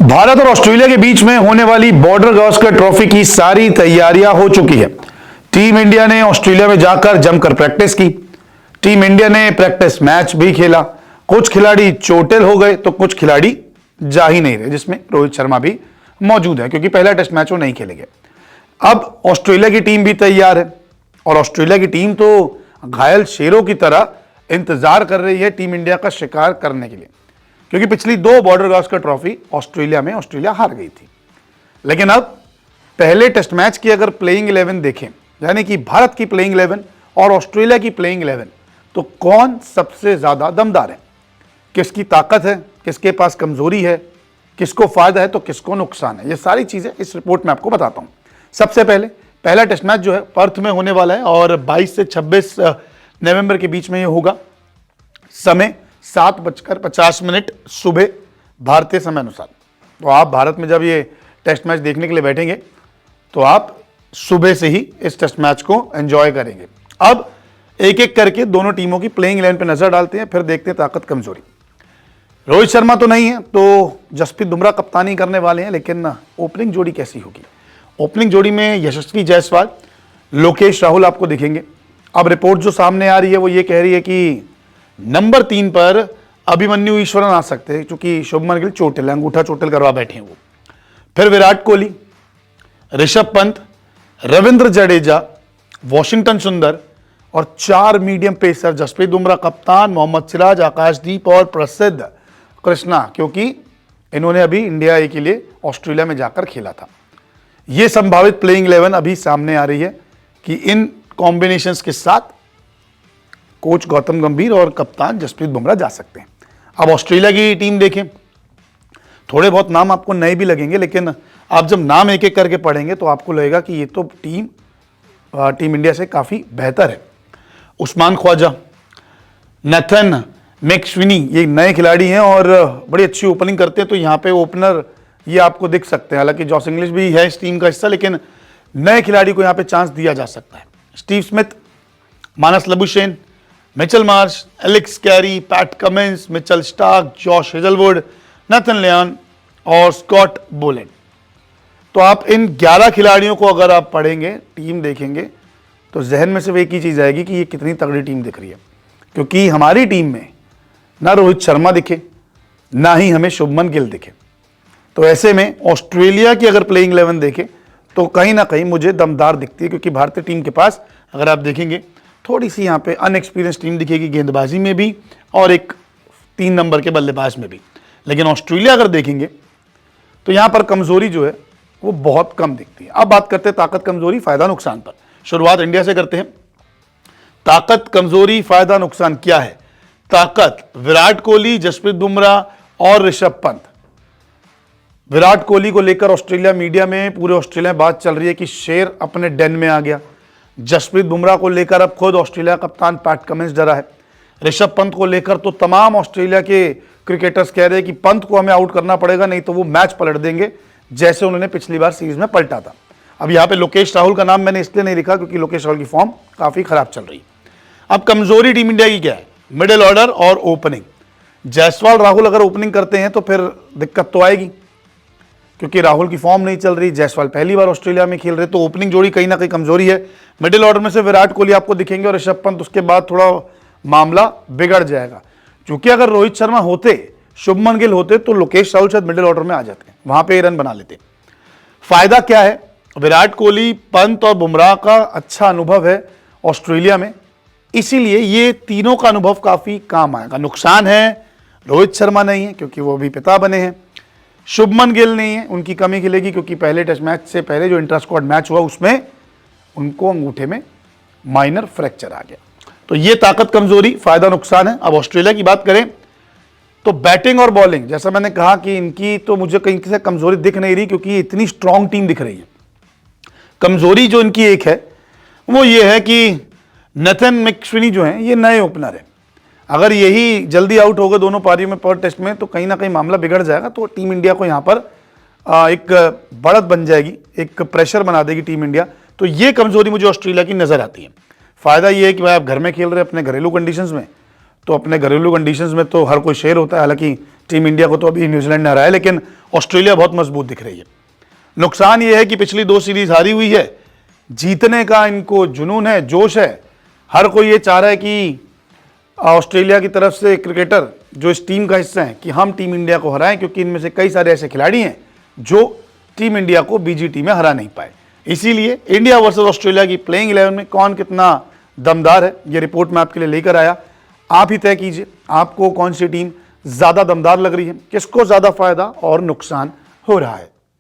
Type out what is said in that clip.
भारत और ऑस्ट्रेलिया के बीच में होने वाली बॉर्डर गावस्कर ट्रॉफी की सारी तैयारियां हो चुकी है। टीम इंडिया ने ऑस्ट्रेलिया में जाकर जमकर प्रैक्टिस की। टीम इंडिया ने प्रैक्टिस मैच भी खेला। कुछ खिलाड़ी चोटिल हो गए तो कुछ खिलाड़ी जा ही नहीं रहे, जिसमें रोहित शर्मा भी मौजूद है क्योंकि पहला टेस्ट मैच वो नहीं खेलेंगे। अब ऑस्ट्रेलिया की टीम भी तैयार है और ऑस्ट्रेलिया की टीम तो घायल शेरों की तरह इंतजार कर रही है टीम इंडिया का शिकार करने के लिए, क्योंकि पिछली 2 बॉर्डर गावस्कर ट्रॉफी ऑस्ट्रेलिया में ऑस्ट्रेलिया हार गई थी। लेकिन अब पहले टेस्ट मैच की अगर प्लेइंग 11 देखें, यानी कि भारत की प्लेइंग 11 और ऑस्ट्रेलिया की प्लेइंग 11, तो कौन सबसे ज्यादा दमदार है, किसकी ताकत है, किसके पास कमजोरी है, किसको फायदा है तो किसको नुकसान है, ये सारी चीजें इस रिपोर्ट में आपको बताता हूं। सबसे पहले पहला टेस्ट मैच जो है पर्थ में होने वाला है और 22 से 26 नवंबर के बीच में ये होगा। समय 7:50 सुबह भारतीय समय अनुसार। तो आप भारत में जब ये टेस्ट मैच देखने के लिए बैठेंगे तो आप सुबह से ही इस टेस्ट मैच को एंजॉय करेंगे। अब एक एक करके दोनों टीमों की प्लेइंग 11 पे नजर डालते हैं, फिर देखते हैं ताकत कमजोरी। रोहित शर्मा तो नहीं है तो जसप्रीत बुमराह कप्तानी करने वाले हैं, लेकिन ओपनिंग जोड़ी कैसी होगी? ओपनिंग जोड़ी में यशस्वी जायसवाल, लोकेश राहुल आपको दिखेंगे। अब रिपोर्ट जो सामने आ रही है वो ये कह रही है कि नंबर 3 पर अभिमन्यु ईश्वरन आ सकते हैं, क्योंकि शुभमन गिल चोटिल, अंगूठा चोटिल करवा बैठे हैं वो। फिर विराट कोहली, ऋषभ पंत, रविंद्र जडेजा, वॉशिंगटन सुंदर और 4 मीडियम पेसर, जसप्रीत बुमराह कप्तान, मोहम्मद सिराज, आकाशदीप और प्रसिद्ध कृष्णा, क्योंकि इन्होंने अभी इंडिया ए के लिए ऑस्ट्रेलिया में जाकर खेला था। यह संभावित प्लेइंग 11 अभी सामने आ रही है कि इन कॉम्बिनेशंस के साथ कोच गौतम गंभीर और कप्तान जसप्रीत बुमराह जा सकते हैं। अब ऑस्ट्रेलिया की टीम देखें, थोड़े बहुत नाम आपको नए भी लगेंगे, लेकिन आप जब नाम एक एक करके पढ़ेंगे तो आपको लगेगा कि ये तो टीम इंडिया से काफ़ी बेहतर है। उस्मान ख्वाजा, नेथन मैक्सविनी, ये नए खिलाड़ी हैं और बड़ी अच्छी ओपनिंग करते हैं, तो यहाँ पे ओपनर ये आपको दिख सकते हैं। हालांकि जॉस इंग्लिश भी है इस टीम का हिस्सा, लेकिन नए खिलाड़ी को यहाँ पे चांस दिया जा सकता है। Steve Smith, Marnus Labuschagne, Mitchell Marsh, Alex Carey, Pat Cummins, Mitchell Starc, Josh Hazlewood, Nathan Lyon और स्कॉट बोलेंड। तो आप इन 11 खिलाड़ियों को अगर आप पढ़ेंगे, टीम देखेंगे, तो जहन में सिर्फ एक ही चीज़ आएगी कि ये कितनी तगड़ी टीम दिख रही है, क्योंकि हमारी टीम में ना रोहित शर्मा दिखे, ना ही हमें शुभमन गिल दिखे। तो ऐसे में ऑस्ट्रेलिया की अगर प्लेइंग 11 देखें तो कहीं ना कहीं मुझे दमदार दिखती है, क्योंकि भारतीय टीम के पास अगर आप देखेंगे थोड़ी सी यहाँ पे अनएक्सपीरियंस टीम दिखेगी, गेंदबाजी में भी और एक 3 नंबर के बल्लेबाज में भी। लेकिन ऑस्ट्रेलिया अगर देखेंगे तो यहाँ पर कमजोरी जो है वो बहुत कम दिखती है। अब बात करते हैं ताकत कमजोरी फायदा नुकसान पर। शुरुआत इंडिया से करते हैं। ताकत कमजोरी फायदा नुकसान क्या है? ताकत विराट कोहली, जसप्रीत बुमराह और ऋषभ पंत। विराट कोहली को लेकर ऑस्ट्रेलिया मीडिया में, पूरे ऑस्ट्रेलिया में बात चल रही है कि शेर अपने डेन में आ गया। जसप्रीत बुमराह को लेकर अब खुद ऑस्ट्रेलिया कप्तान पैट कमिंस डरा है। ऋषभ पंत को लेकर तो तमाम ऑस्ट्रेलिया के क्रिकेटर्स कह रहे हैं कि पंत को हमें आउट करना पड़ेगा, नहीं तो वो मैच पलट देंगे, जैसे उन्होंने पिछली बार सीरीज में पलटा था। अब यहाँ पे लोकेश राहुल का नाम मैंने इसलिए नहीं लिखा क्योंकि लोकेश राहुल की फॉर्म काफी खराब चल रही है। अब कमजोरी टीम इंडिया की क्या है? मिडिल ऑर्डर और ओपनिंग। जायसवाल राहुल अगर ओपनिंग करते हैं तो फिर दिक्कत तो आएगी, क्योंकि राहुल की फॉर्म नहीं चल रही, जायसवाल पहली बार ऑस्ट्रेलिया में खेल रहे, तो ओपनिंग जोड़ी कहीं ना कहीं कमजोरी है। मिडिल ऑर्डर में से विराट कोहली आपको दिखेंगे और ऋषभ पंत, उसके बाद थोड़ा मामला बिगड़ जाएगा, क्योंकि अगर रोहित शर्मा होते, शुभमन गिल होते, तो लोकेश राहुल शायद मिडिल ऑर्डर में आ जाते, वहां पे रन बना लेते। फायदा क्या है? विराट कोहली, पंत और बुमराह का अच्छा अनुभव है ऑस्ट्रेलिया में, इसीलिए ये तीनों का अनुभव काफी काम आएगा। नुकसान है रोहित शर्मा नहीं है क्योंकि वो भी पिता बने हैं, शुभमन गिल नहीं है, उनकी कमी खिलेगी क्योंकि पहले टेस्ट मैच से पहले जो इंटर स्क्वाड मैच हुआ उसमें उनको अंगूठे में माइनर फ्रैक्चर आ गया। तो ये ताकत कमजोरी फायदा नुकसान है। अब ऑस्ट्रेलिया की बात करें तो बैटिंग और बॉलिंग, जैसा मैंने कहा कि इनकी तो मुझे कहीं से कमजोरी दिख नहीं रही, क्योंकि इतनी स्ट्रांग टीम दिख रही है। कमजोरी जो इनकी एक है वो ये है कि नेथन मैक्सविनी जो है ये नए ओपनर है, अगर यही जल्दी आउट हो गए दोनों पारियों में पर टेस्ट में तो कहीं ना कहीं मामला बिगड़ जाएगा। तो टीम इंडिया को यहाँ पर एक बढ़त बन जाएगी, एक प्रेशर बना देगी टीम इंडिया। तो ये कमजोरी मुझे ऑस्ट्रेलिया की नजर आती है। फायदा ये है कि भाई आप घर में खेल रहे हैं अपने घरेलू कंडीशंस में, तो अपने घरेलू कंडीशंस में तो हर कोई शेर होता है, हालांकि टीम इंडिया को तो अभी न्यूजीलैंड ने हराया, लेकिन ऑस्ट्रेलिया बहुत मजबूत दिख रही है। नुकसान यह है कि पिछली 2 सीरीज हारी हुई है, जीतने का इनको जुनून है, जोश है। हर कोई ये चाह रहा है कि ऑस्ट्रेलिया की तरफ से क्रिकेटर जो इस टीम का हिस्सा है कि हम टीम इंडिया को हराएं, क्योंकि इनमें से कई सारे ऐसे खिलाड़ी हैं जो टीम इंडिया को बीजीटी में हरा नहीं पाए। इसीलिए इंडिया वर्सेस ऑस्ट्रेलिया की प्लेइंग 11 में कौन कितना दमदार है, ये रिपोर्ट मैं आपके लिए लेकर आया। आप ही तय कीजिए आपको कौन सी टीम ज्यादा दमदार लग रही है, किसको ज्यादा फायदा और नुकसान हो रहा है।